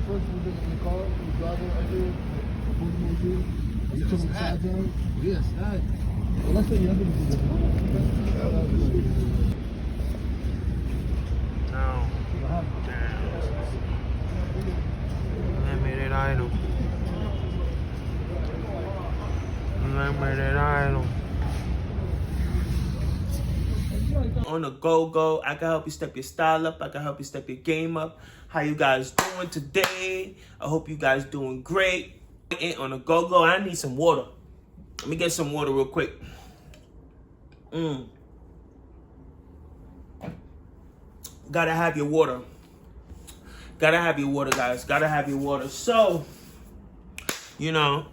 first we did in the car, the driver right here, the booty was here. You took him side down? Yes, that. Well, let's say you have to do that. No. Damn. Limited item. Limited item. On the go-go, I can help you step your style up. I can help you step your game up. How you guys doing today? I hope you guys doing great. And on the go-go, I need some water. Let me get some water real quick. Gotta have your water. Gotta have your water, guys. Gotta have your water. So, you know,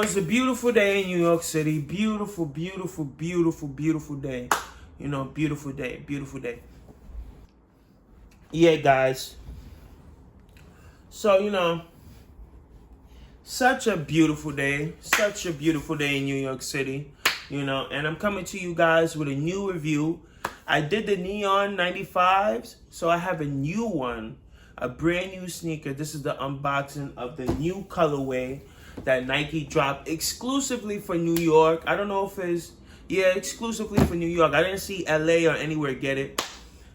it's a beautiful day in New York City. Beautiful, beautiful, beautiful, beautiful day. You know, beautiful day, beautiful day. Yeah, guys. So, you know, such a beautiful day. Such a beautiful day in New York City. You know, and I'm coming to you guys with a new review. I did the Neon 95s, so I have a new one. A brand new sneaker. This is the unboxing of the new colorway that Nike dropped exclusively for New York. I don't know if it's, yeah, exclusively for New York. I didn't see LA or anywhere get it.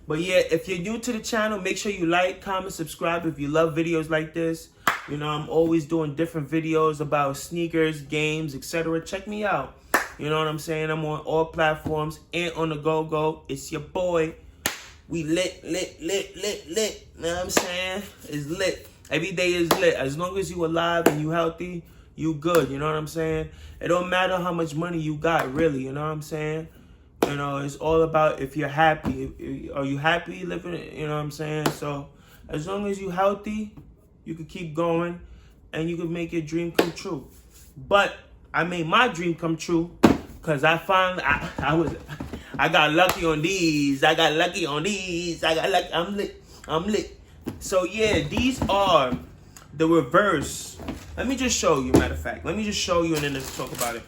But yeah, if you're new to the channel, make sure you like, comment, subscribe if you love videos like this. You know, I'm always doing different videos about sneakers, games, etc. Check me out. You know what I'm saying? I'm on all platforms and on the go-go. It's your boy. We lit. You know what I'm saying? It's lit. Every day is lit. As long as you alive and you healthy, you good. You know what I'm saying? It don't matter how much money you got, really. You know what I'm saying? You know, it's all about if you're happy. Are you happy living? You know what I'm saying? So, as long as you healthy, you can keep going and you can make your dream come true. But I made my dream come true because I finally, I got lucky on these. I'm lit. So yeah, these are the reverse. Let me just show you, matter of fact. Let me just show you and then let's talk about it.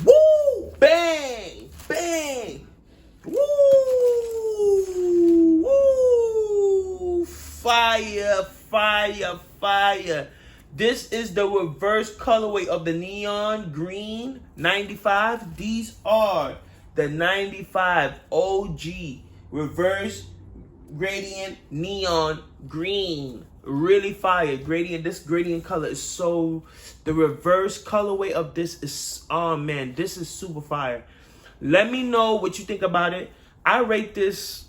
Woo! Bang! Bang! Woo! Woo! Fire! Fire! Fire! This is the reverse colorway of the Neon Green 95. These are the 95 OG reverse gradient neon green. Really fire. Gradient. This gradient color is so, the reverse colorway of this is, oh man, this is super fire. Let me know what you think about it. I rate this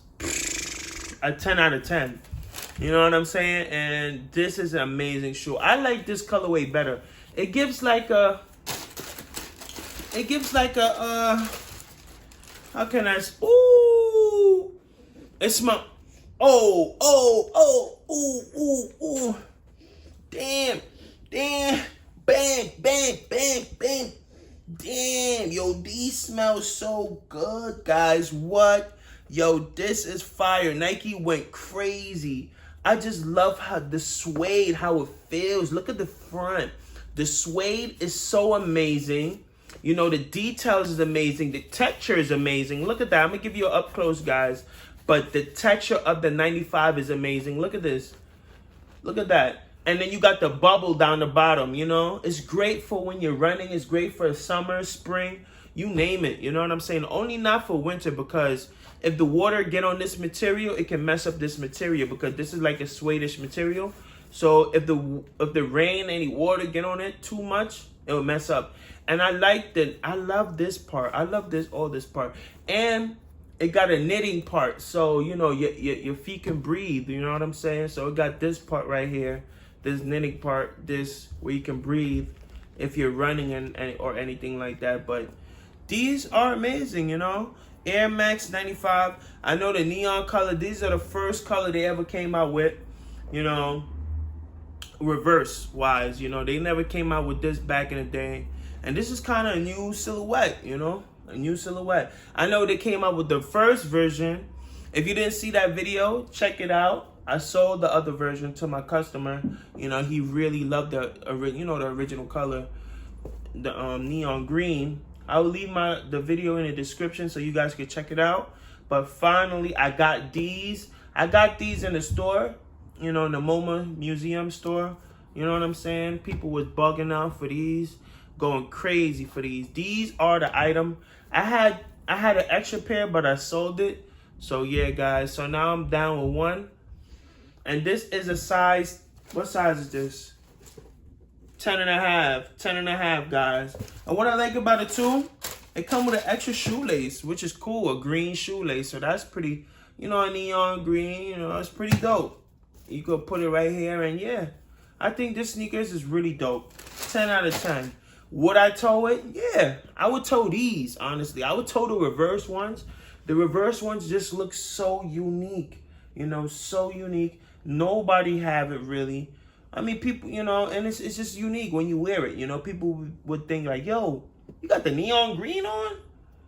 a 10 out of 10. You know what I'm saying? And this is an amazing shoe. I like this colorway better. It gives like a, how can I, ooh, it smells, ooh. Damn, bang. Damn, yo, these smell so good, guys. What? Yo, this is fire. Nike went crazy. I just love how the suede, how it feels. Look at the front. The suede is so amazing. You know, the details is amazing. The texture is amazing. Look at that. I'm going to give you an up close, guys. But the texture of the 95 is amazing. Look at this. Look at that. And then you got the bubble down the bottom, you know. It's great for when you're running. It's great for summer, spring, you name it. You know what I'm saying? Only not for winter, because if the water get on this material, it can mess up this material, because this is like a suede-ish material. So if the rain, any water get on it too much, it will mess up. And I like that. I love this part. I love all this part. And it got a knitting part, so you know your feet can breathe. You know what I'm saying? So it got this part right here, this knitting part, this where you can breathe if you're running or anything like that. But these are amazing, you know. Air Max 95. I know the neon color. These are the first color they ever came out with. You know, reverse wise. You know, they never came out with this back in the day, and this is kind of a new silhouette. You know. A new silhouette. I know they came out with the first version. If you didn't see that video, check it out. I sold the other version to my customer. You know, he really loved the original color, the neon green. I will leave the video in the description so you guys can check it out. But finally, I got these. I got these in the store, you know, in the Moma museum store. You know what I'm saying? People was bugging out for these, going crazy for these. These are the item. I had an extra pair, but I sold it. So yeah, guys. So now I'm down with one. And this is a size, what size is this? 10 and a half. 10 and a half, guys. And what I like about it too, it comes with an extra shoelace, which is cool, a green shoelace. So that's pretty, you know, a neon green, you know, it's pretty dope. You could put it right here, and yeah, I think this sneakers is really dope. 10 out of 10. Would I toe it? Yeah, I would toe these, honestly. I would toe the reverse ones. The reverse ones just look so unique, you know, so unique. Nobody have it really. I mean, people, you know, and it's just unique when you wear it. You know, people would think like, yo, you got the neon green on?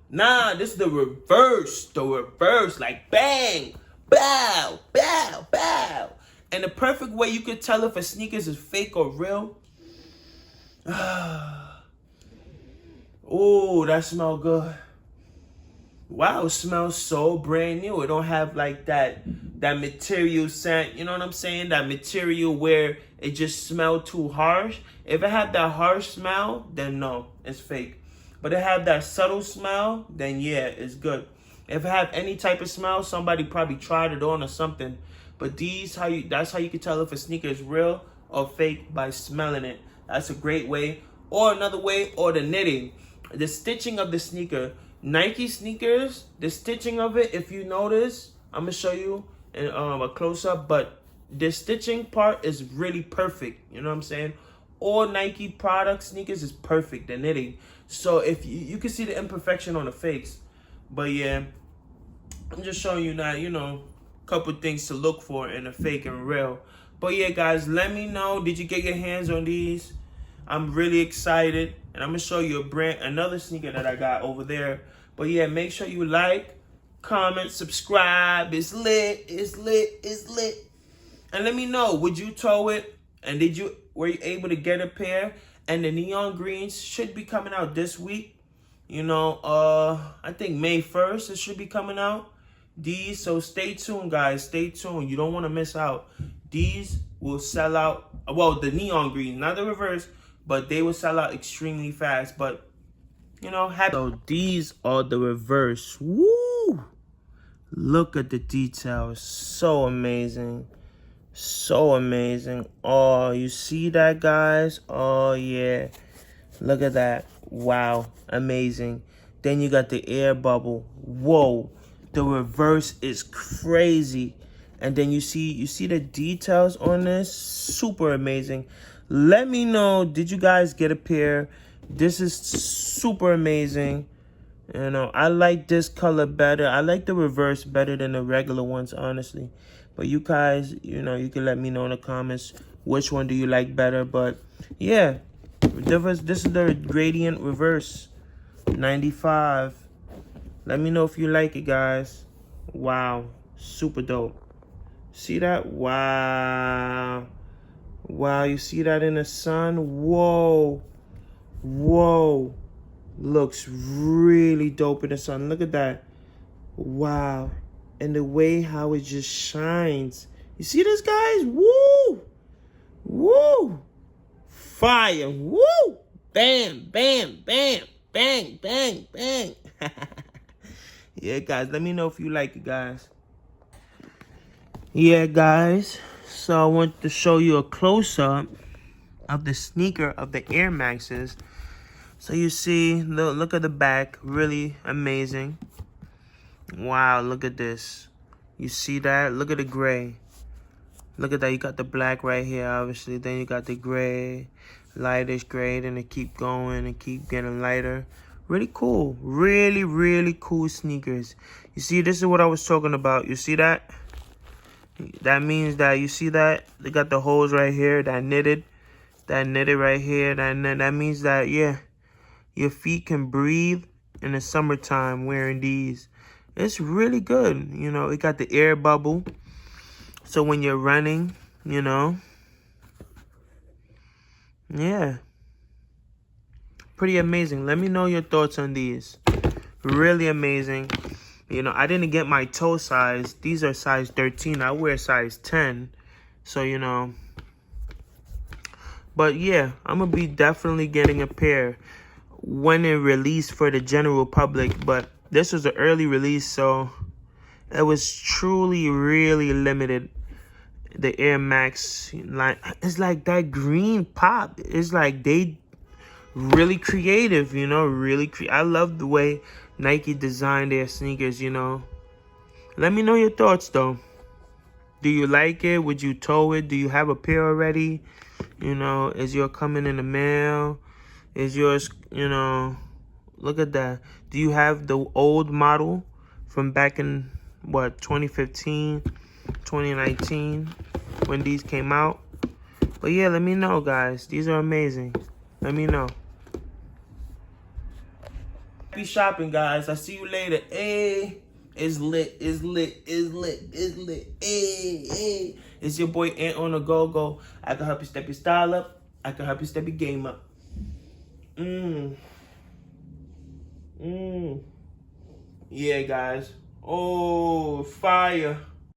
Nah, this is the reverse. The reverse, like bang, bow, bow, bow. And the perfect way you could tell if a sneakers is fake or real. Oh, that smells good. Wow, it smells so brand new. It don't have like that material scent. You know what I'm saying? That material where it just smell too harsh. If it had that harsh smell, then no, it's fake. But it have that subtle smell, then yeah, it's good. If it have any type of smell, somebody probably tried it on or something. But that's how you can tell if a sneaker is real or fake, by smelling it. That's a great way. Or another way, or the knitting. The stitching of the sneaker. Nike sneakers, the stitching of it, if you notice, I'm gonna show you in a close-up, but the stitching part is really perfect. You know what I'm saying? All Nike product sneakers is perfect, the knitting. So if you can see the imperfection on the fakes. But yeah, I'm just showing you now, you know, a couple things to look for in a fake and real. But yeah, guys, let me know, did you get your hands on these? I'm really excited, and I'm gonna show you another sneaker that I got over there. But yeah, make sure you like, comment, subscribe. It's lit, it's lit, it's lit. And let me know, would you toe it? And were you able to get a pair? And the neon greens should be coming out this week. You know, I think May 1st it should be coming out. These, so stay tuned, guys. Stay tuned. You don't want to miss out. These will sell out. Well, the neon green, not the reverse, but they will sell out extremely fast. But you know, so these are the reverse. Woo! Look at the details. So amazing. So amazing. Oh, you see that, guys? Oh yeah. Look at that. Wow. Amazing. Then you got the air bubble. Whoa. The reverse is crazy. And then you see the details on this. Super amazing. Let me know, did you guys get a pair? This is super amazing. You know, I like this color better. I like the reverse better than the regular ones, honestly. But you guys, you know, you can let me know in the comments which one do you like better. But yeah, this is the gradient reverse 95. Let me know if you like it, guys. Wow, super dope. See that? Wow. Wow, you see that in the sun? Whoa. Whoa. Looks really dope in the sun. Look at that. Wow. And the way how it just shines. You see this, guys? Woo. Woo. Fire. Woo. Bam, bam, bam. Bang, bang, bang. Yeah, guys. Let me know if you like it, guys. Yeah, guys. So I want to show you a close-up of the sneaker of the Air Maxes. So you see, look at the back. Really amazing. Wow, look at this. You see that? Look at the gray. Look at that. You got the black right here, obviously. Then you got the gray, lightish gray. Then it keep going and keep getting lighter. Really cool. Really, really cool sneakers. You see, this is what I was talking about. You see that? That means that, you see that? They got the holes right here, that knitted right here. That means that, yeah, your feet can breathe in the summertime wearing these. It's really good. You know, it got the air bubble. So when you're running, you know, yeah. Pretty amazing. Let me know your thoughts on these. Really amazing. You know, I didn't get my toe size. These are size 13. I wear size 10. So, you know. But yeah, I'm going to be definitely getting a pair when it released for the general public. But this was an early release, so it was truly really limited. The Air Max, like, it's like that green pop. It's like they really creative, you know, I love the way Nike designed their sneakers, you know. Let me know your thoughts though. Do you like it? Would you toe it? Do you have a pair already? You know, is yours coming in the mail? Is yours, you know, look at that. Do you have the old model from back in, what, 2015, 2019, when these came out? But yeah, let me know, guys. These are amazing. Let me know. Happy shopping, guys. I see you later. Hey, it's lit, it's lit, it's lit, it's lit. Hey, hey. It's your boy Ant on the go-go. I can help you step your style up. I can help you step your game up. Yeah, guys. Oh, fire.